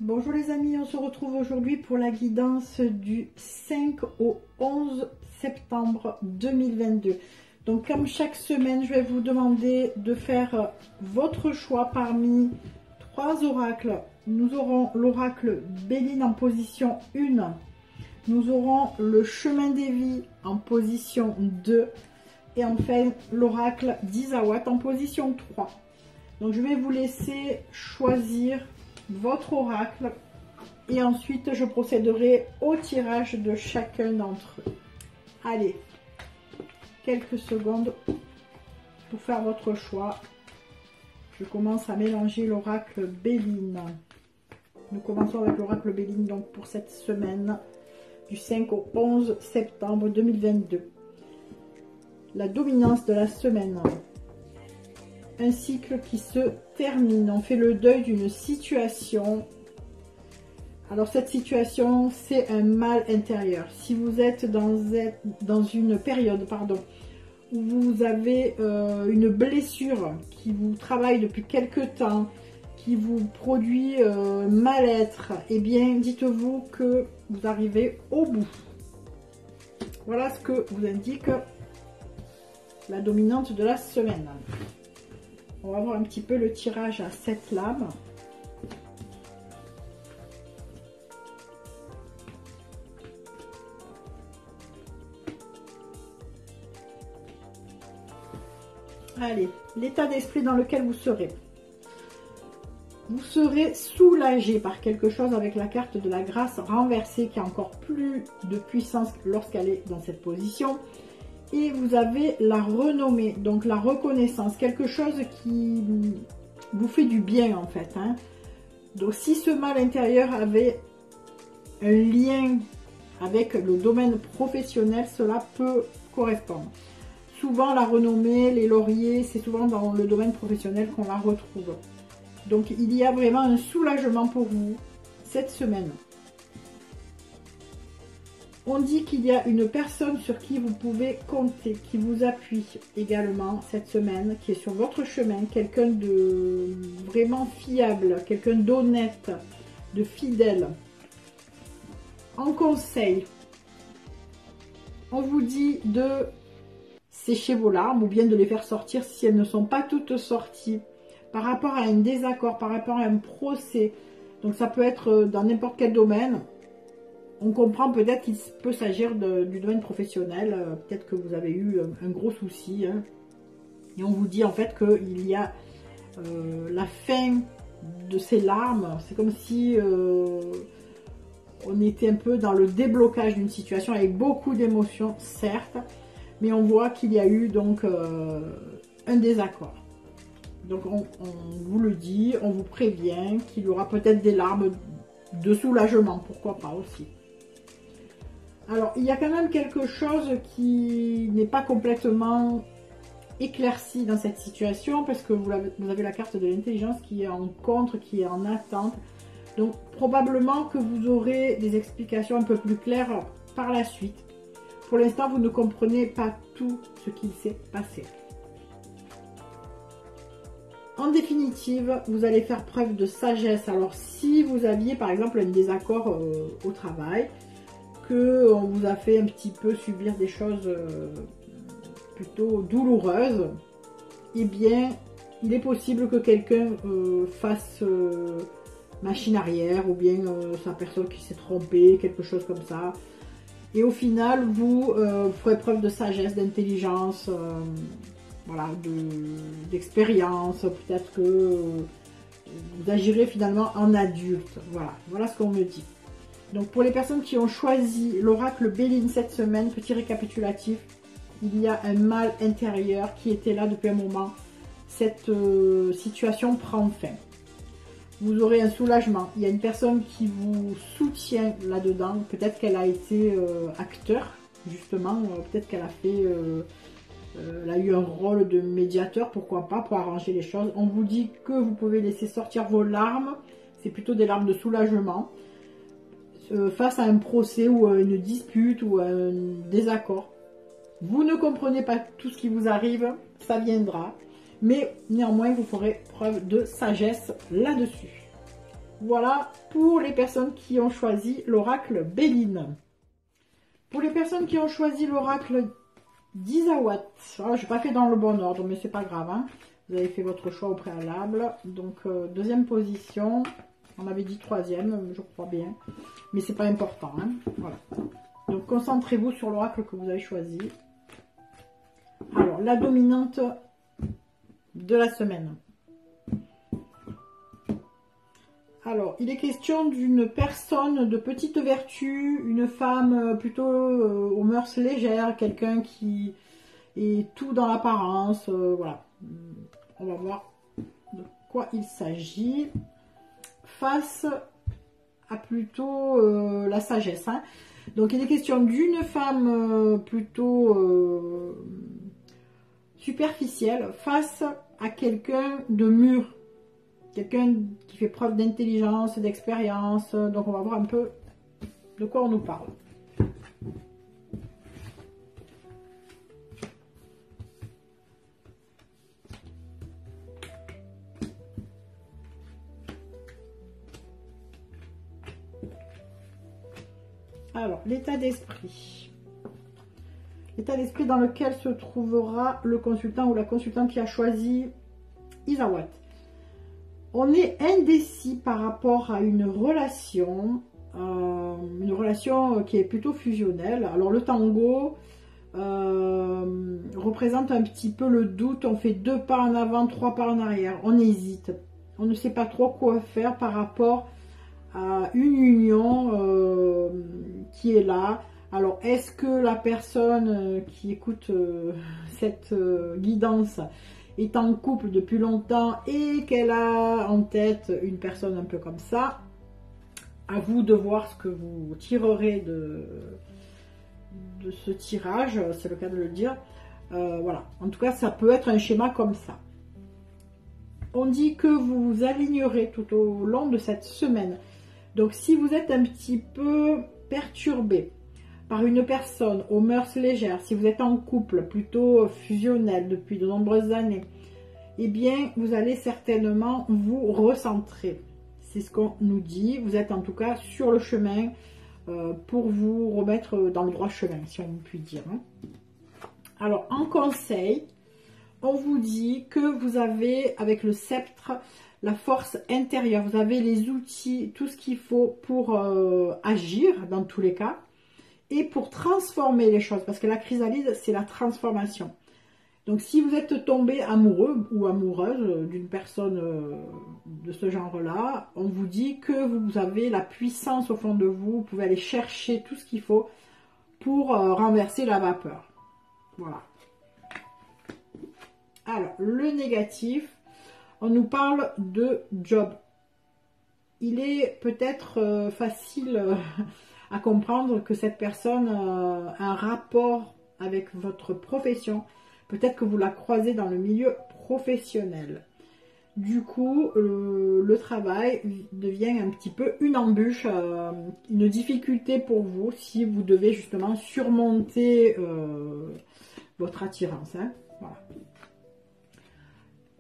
Bonjour les amis, on se retrouve aujourd'hui pour la guidance du 5 au 11 septembre 2022. Donc comme chaque semaine, je vais vous demander de faire votre choix parmi 3 oracles. Nous aurons l'oracle Béline en position 1. Nous aurons le chemin des vies en position 2. Et enfin l'oracle d'Isawat en position 3. Donc je vais vous laisser choisir votre oracle et ensuite je procéderai au tirage de chacun d'entre eux. Allez, quelques secondes pour faire votre choix. Je commence à mélanger l'oracle Béline. Nous commençons avec l'oracle Béline donc pour cette semaine du 5 au 11 septembre 2022. La dominance de la semaine. Un cycle qui se termine. On fait le deuil d'une situation. Alors cette situation, c'est un mal intérieur. Si vous êtes dans une période, où vous avez une blessure qui vous travaille depuis quelque temps, qui vous produit mal-être, eh bien dites-vous que vous arrivez au bout. Voilà ce que vous indique la dominante de la semaine. On va voir un petit peu le tirage à 7 lames. Allez, l'état d'esprit dans lequel vous serez. Vous serez soulagé par quelque chose avec la carte de la grâce renversée qui a encore plus de puissance lorsqu'elle est dans cette position. Et vous avez la renommée, donc la reconnaissance, quelque chose qui vous fait du bien en fait. Donc si ce mal intérieur avait un lien avec le domaine professionnel, cela peut correspondre. Souvent la renommée, les lauriers, c'est souvent dans le domaine professionnel qu'on la retrouve. Donc il y a vraiment un soulagement pour vous cette semaine. On dit qu'il y a une personne sur qui vous pouvez compter, qui vous appuie également cette semaine, qui est sur votre chemin, quelqu'un de vraiment fiable, quelqu'un d'honnête, de fidèle. En conseil, on vous dit de sécher vos larmes ou bien de les faire sortir si elles ne sont pas toutes sorties par rapport à un désaccord, par rapport à un procès. Donc ça peut être dans n'importe quel domaine. On comprend peut-être qu'il peut s'agir du domaine professionnel, peut-être que vous avez eu un gros souci. Et on vous dit en fait qu'il y a la fin de ces larmes. C'est comme si on était un peu dans le déblocage d'une situation avec beaucoup d'émotions, certes. Mais on voit qu'il y a eu donc un désaccord. Donc on vous le dit, on vous prévient qu'il y aura peut-être des larmes de soulagement, pourquoi pas aussi. Alors, il y a quand même quelque chose qui n'est pas complètement éclairci dans cette situation parce que vous avez la carte de l'intelligence qui est en contre, qui est en attente. Donc, probablement que vous aurez des explications un peu plus claires par la suite. Pour l'instant, vous ne comprenez pas tout ce qu'il s'est passé. En définitive, vous allez faire preuve de sagesse. Alors, si vous aviez par exemple un désaccord au travail, qu'on vous a fait un petit peu subir des choses plutôt douloureuses, eh bien, il est possible que quelqu'un fasse machine arrière ou bien s'aperçoive qu'il s'est trompé, quelque chose comme ça. Et au final, vous ferez preuve de sagesse, d'intelligence, voilà, d'expérience. Peut-être que vous agirez finalement en adulte. Voilà ce qu'on me dit. Donc pour les personnes qui ont choisi l'oracle Béline cette semaine, petit récapitulatif, il y a un mal intérieur qui était là depuis un moment. Cette situation prend fin. Vous aurez un soulagement. Il y a une personne qui vous soutient là-dedans. Peut-être qu'elle a été acteur, justement. Peut-être qu'elle a fait... elle a eu un rôle de médiateur, pourquoi pas, pour arranger les choses. On vous dit que vous pouvez laisser sortir vos larmes. C'est plutôt des larmes de soulagement. Face à un procès ou à une dispute ou à un désaccord. Vous ne comprenez pas tout ce qui vous arrive, ça viendra. Mais néanmoins, vous ferez preuve de sagesse là-dessus. Voilà pour les personnes qui ont choisi l'oracle Béline. Pour les personnes qui ont choisi l'oracle d'Isawat, je n'ai pas fait dans le bon ordre, mais c'est pas grave, hein. Vous avez fait votre choix au préalable. Donc, deuxième position. On avait dit troisième, je crois bien. Mais c'est pas important, hein. Voilà. Donc, concentrez-vous sur l'oracle que vous avez choisi. Alors, la dominante de la semaine. Alors, il est question d'une personne de petite vertu, une femme plutôt aux mœurs légères, quelqu'un qui est tout dans l'apparence, voilà. On va voir de quoi il s'agit. Face à plutôt la sagesse, hein. Donc, il est question d'une femme plutôt superficielle face à quelqu'un de mûr. Quelqu'un qui fait preuve d'intelligence, d'expérience. Donc, on va voir un peu de quoi on nous parle. Alors, l'état d'esprit. L'état d'esprit dans lequel se trouvera le consultant ou la consultante qui a choisi Isawat. On est indécis par rapport à une relation qui est plutôt fusionnelle. Alors le tango représente un petit peu le doute. On fait 2 pas en avant, 3 pas en arrière. On hésite. On ne sait pas trop quoi faire par rapport à une union qui est là. Alors est-ce que la personne qui écoute cette guidance est en couple depuis longtemps et qu'elle a en tête une personne un peu comme ça? À vous de voir ce que vous tirerez de ce tirage, c'est le cas de le dire. Voilà, en tout cas ça peut être un schéma comme ça. On dit que vous vous alignerez tout au long de cette semaine. Donc si vous êtes un petit peu perturbé par une personne aux mœurs légères, si vous êtes en couple plutôt fusionnel depuis de nombreuses années, eh bien, vous allez certainement vous recentrer. C'est ce qu'on nous dit. Vous êtes en tout cas sur le chemin pour vous remettre dans le droit chemin, si on peut dire. Alors, en conseil, on vous dit que vous avez, avec le sceptre, la force intérieure. Vous avez les outils, tout ce qu'il faut pour agir, dans tous les cas. Et pour transformer les choses, parce que la chrysalide, c'est la transformation. Donc, si vous êtes tombé amoureux ou amoureuse d'une personne de ce genre-là, on vous dit que vous avez la puissance au fond de vous, vous pouvez aller chercher tout ce qu'il faut pour renverser la vapeur. Voilà. Alors, le négatif, on nous parle de job. Il est peut-être facile à comprendre que cette personne a un rapport avec votre profession. Peut-être que vous la croisez dans le milieu professionnel. Du coup, le travail devient un petit peu une embûche, une difficulté pour vous si vous devez justement surmonter votre attirance. Hein. Voilà.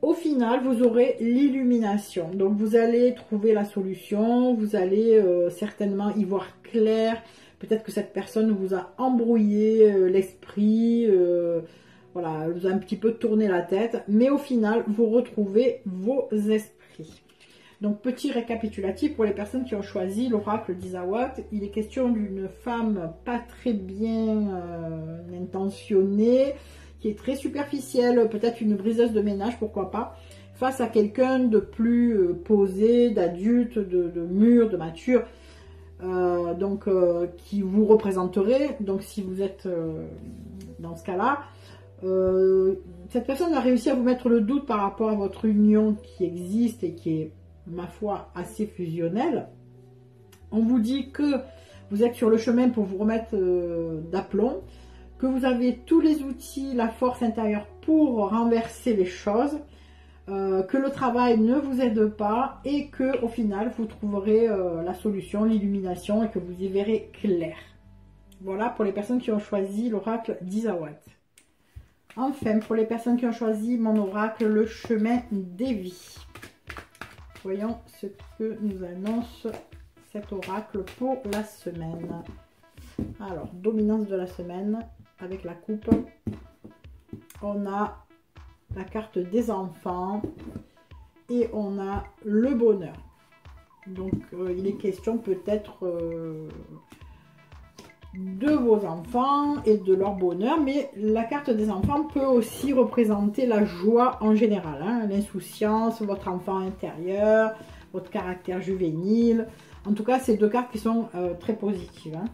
Au final, vous aurez l'illumination. Donc, vous allez trouver la solution. Vous allez certainement y voir clair. Peut-être que cette personne vous a embrouillé l'esprit. Voilà, elle vous a un petit peu tourné la tête. Mais au final, vous retrouvez vos esprits. Donc, petit récapitulatif pour les personnes qui ont choisi l'oracle d'Isawat. Il est question d'une femme pas très bien intentionnée, qui est très superficielle, peut-être une briseuse de ménage, pourquoi pas, face à quelqu'un de plus posé, d'adulte, de mûr, de mature, qui vous représenterait. Donc si vous êtes dans ce cas-là, cette personne a réussi à vous mettre le doute par rapport à votre union qui existe et qui est, ma foi, assez fusionnelle. On vous dit que vous êtes sur le chemin pour vous remettre d'aplomb, que vous avez tous les outils, la force intérieure pour renverser les choses, que le travail ne vous aide pas et que au final vous trouverez la solution, l'illumination et que vous y verrez clair. Voilà pour les personnes qui ont choisi l'oracle d'Isawat. Enfin, pour les personnes qui ont choisi mon oracle, le chemin des vies. Voyons ce que nous annonce cet oracle pour la semaine. Alors, dominance de la semaine avec la coupe. On a la carte des enfants et on a le bonheur. Donc, il est question peut-être de vos enfants et de leur bonheur, mais la carte des enfants peut aussi représenter la joie en général, hein, l'insouciance, votre enfant intérieur, votre caractère juvénile. En tout cas, c'est deux cartes qui sont très positives. Hein.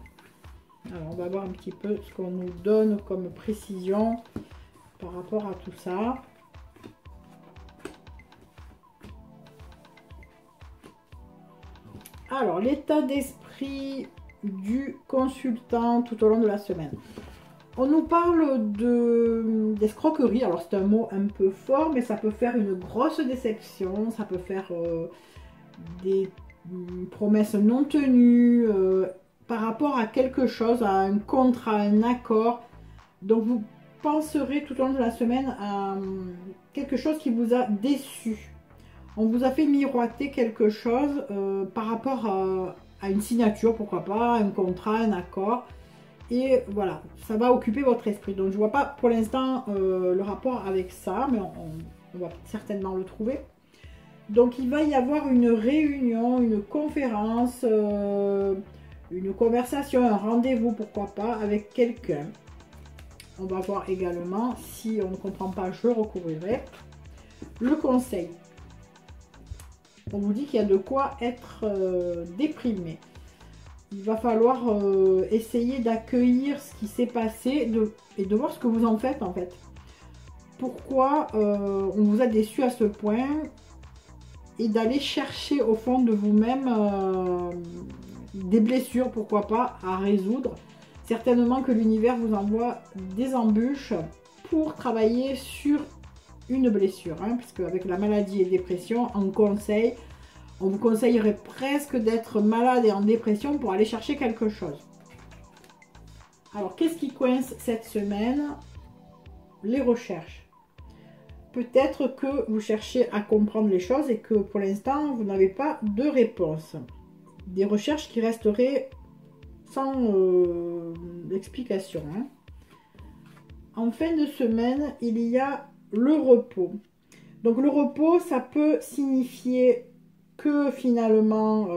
Alors, on va voir un petit peu ce qu'on nous donne comme précision par rapport à tout ça. Alors, l'état d'esprit du consultant tout au long de la semaine. On nous parle d'escroquerie. Alors, c'est un mot un peu fort, mais ça peut faire une grosse déception. Ça peut faire des promesses non tenues par rapport à quelque chose, à un contrat, un accord. Donc, vous penserez tout au long de la semaine à quelque chose qui vous a déçu. On vous a fait miroiter quelque chose par rapport à une signature, pourquoi pas, un contrat, un accord. Et voilà, ça va occuper votre esprit. Donc je ne vois pas pour l'instant le rapport avec ça, mais on va certainement le trouver. Donc il va y avoir une réunion, une conférence, une conversation, un rendez-vous, pourquoi pas, avec quelqu'un. On va voir également, si on ne comprend pas, je recouvrirai. Le conseil. On vous dit qu'il y a de quoi être déprimé. Il va falloir essayer d'accueillir ce qui s'est passé et de voir ce que vous en faites en fait. Pourquoi on vous a déçu à ce point et d'aller chercher au fond de vous-même des blessures, pourquoi pas, à résoudre. Certainement que l'univers vous envoie des embûches pour travailler sur une blessure, hein, puisque avec la maladie et dépression, on vous conseillerait presque d'être malade et en dépression pour aller chercher quelque chose. Alors, qu'est-ce qui coince cette semaine? Les recherches. Peut-être que vous cherchez à comprendre les choses et que pour l'instant, vous n'avez pas de réponse. Des recherches qui resteraient sans explication. Hein. En fin de semaine, il y a le repos. Donc le repos, ça peut signifier que finalement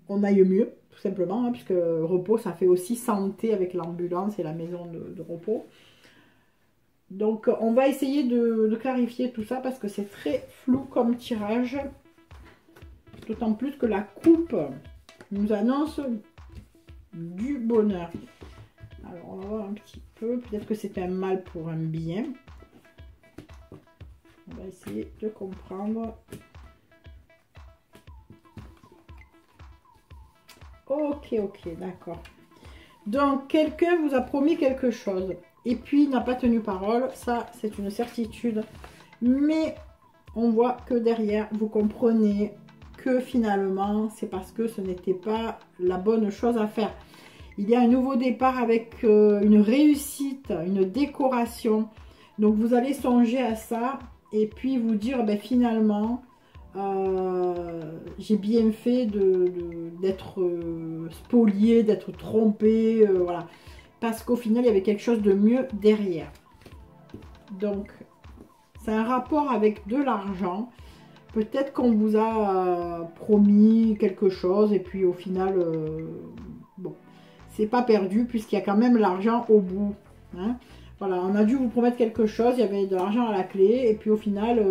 on aille mieux, tout simplement, hein, puisque repos, ça fait aussi santé avec l'ambulance et la maison de repos. Donc on va essayer de clarifier tout ça parce que c'est très flou comme tirage. D'autant plus que la coupe nous annonce du bonheur. Alors, on va voir un petit peu. Peut-être que c'est un mal pour un bien. On va essayer de comprendre. Ok, d'accord. Donc, quelqu'un vous a promis quelque chose. Et puis, il n'a pas tenu parole. Ça, c'est une certitude. Mais, on voit que derrière, vous comprenez que finalement, c'est parce que ce n'était pas la bonne chose à faire. Il y a un nouveau départ avec une réussite, une décoration. Donc, vous allez songer à ça et puis vous dire, ben, finalement, j'ai bien fait d'être spolié, d'être trompé, voilà. Parce qu'au final, il y avait quelque chose de mieux derrière. Donc, c'est un rapport avec de l'argent. Peut-être qu'on vous a promis quelque chose et puis au final, bon, c'est pas perdu puisqu'il y a quand même l'argent au bout. Hein. Voilà, on a dû vous promettre quelque chose, il y avait de l'argent à la clé et puis au final,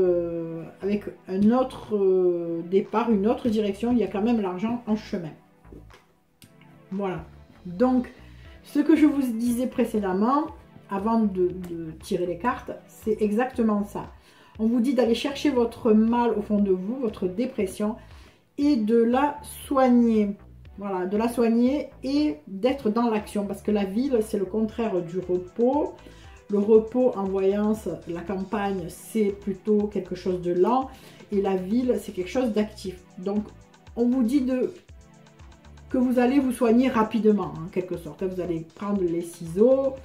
avec un autre départ, une autre direction, il y a quand même l'argent en chemin. Voilà. Donc, ce que je vous disais précédemment, avant de tirer les cartes, c'est exactement ça. On vous dit d'aller chercher votre mal au fond de vous, votre dépression, et de la soigner. Voilà, de la soigner et d'être dans l'action. Parce que la ville, c'est le contraire du repos. Le repos en voyance, la campagne, c'est plutôt quelque chose de lent. Et la ville, c'est quelque chose d'actif. Donc, on vous dit que vous allez vous soigner rapidement, en quelque sorte. Vous allez prendre les ciseaux,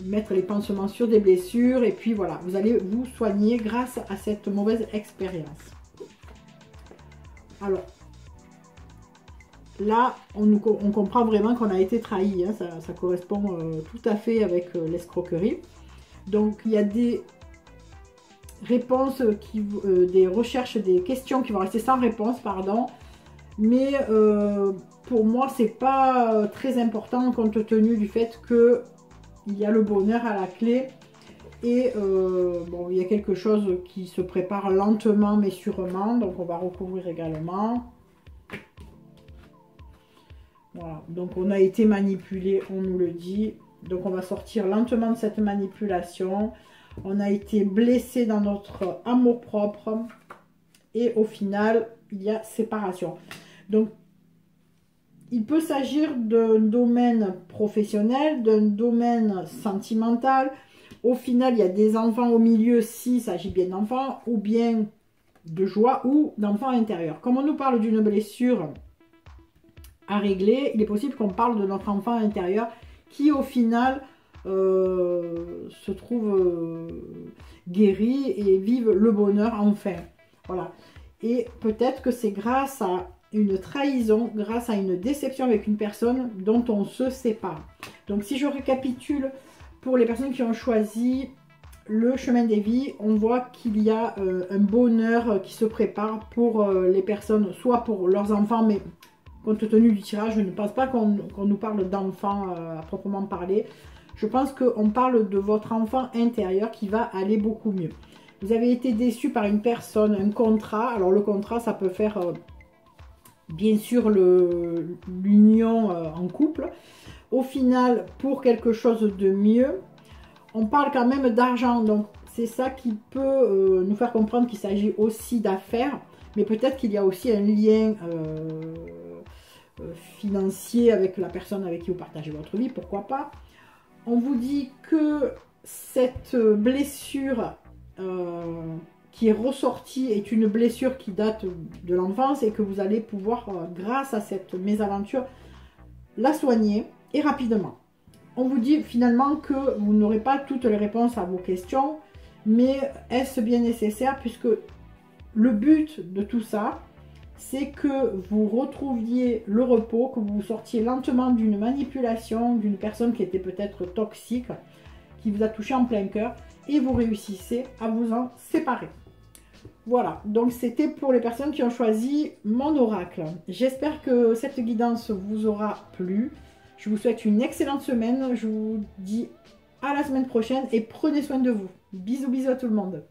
mettre les pansements sur des blessures. Et puis voilà, vous allez vous soigner grâce à cette mauvaise expérience. Alors, là, on comprend vraiment qu'on a été trahi. Hein, ça correspond tout à fait avec l'escroquerie. Donc, il y a des réponses, des recherches, des questions qui vont rester sans réponse, pardon. Mais pour moi, c'est pas très important compte tenu du fait que il y a le bonheur à la clé. Et bon, il y a quelque chose qui se prépare lentement mais sûrement. Donc, on va recouvrir également. Voilà, donc on a été manipulé, on nous le dit. Donc on va sortir lentement de cette manipulation. On a été blessé dans notre amour-propre. Et au final, il y a séparation. Donc, il peut s'agir d'un domaine professionnel, d'un domaine sentimental. Au final, il y a des enfants au milieu, s'il s'agit bien d'enfants, ou bien de joie, ou d'enfants intérieurs. Comme on nous parle d'une blessure à régler, il est possible qu'on parle de notre enfant intérieur qui au final se trouve guéri et vive le bonheur enfin. Voilà. Et peut-être que c'est grâce à une trahison, grâce à une déception avec une personne dont on se sépare. Donc si je récapitule pour les personnes qui ont choisi le chemin des vies, on voit qu'il y a un bonheur qui se prépare pour les personnes, soit pour leurs enfants, mais compte tenu du tirage, je ne pense pas qu'on nous parle d'enfants à proprement parler. Je pense qu'on parle de votre enfant intérieur qui va aller beaucoup mieux. Vous avez été déçu par une personne, un contrat. Alors le contrat, ça peut faire bien sûr l'union en couple. Au final, pour quelque chose de mieux, on parle quand même d'argent. Donc c'est ça qui peut nous faire comprendre qu'il s'agit aussi d'affaires. Mais peut-être qu'il y a aussi un lien financier avec la personne avec qui vous partagez votre vie, pourquoi pas. On vous dit que cette blessure qui est ressortie est une blessure qui date de l'enfance et que vous allez pouvoir, grâce à cette mésaventure, la soigner et rapidement. On vous dit finalement que vous n'aurez pas toutes les réponses à vos questions, mais est-ce bien nécessaire puisque le but de tout ça, c'est que vous retrouviez le repos, que vous sortiez lentement d'une manipulation, d'une personne qui était peut-être toxique, qui vous a touché en plein cœur, et vous réussissez à vous en séparer. Voilà, donc c'était pour les personnes qui ont choisi mon oracle. J'espère que cette guidance vous aura plu. Je vous souhaite une excellente semaine. Je vous dis à la semaine prochaine et prenez soin de vous. Bisous, bisous à tout le monde.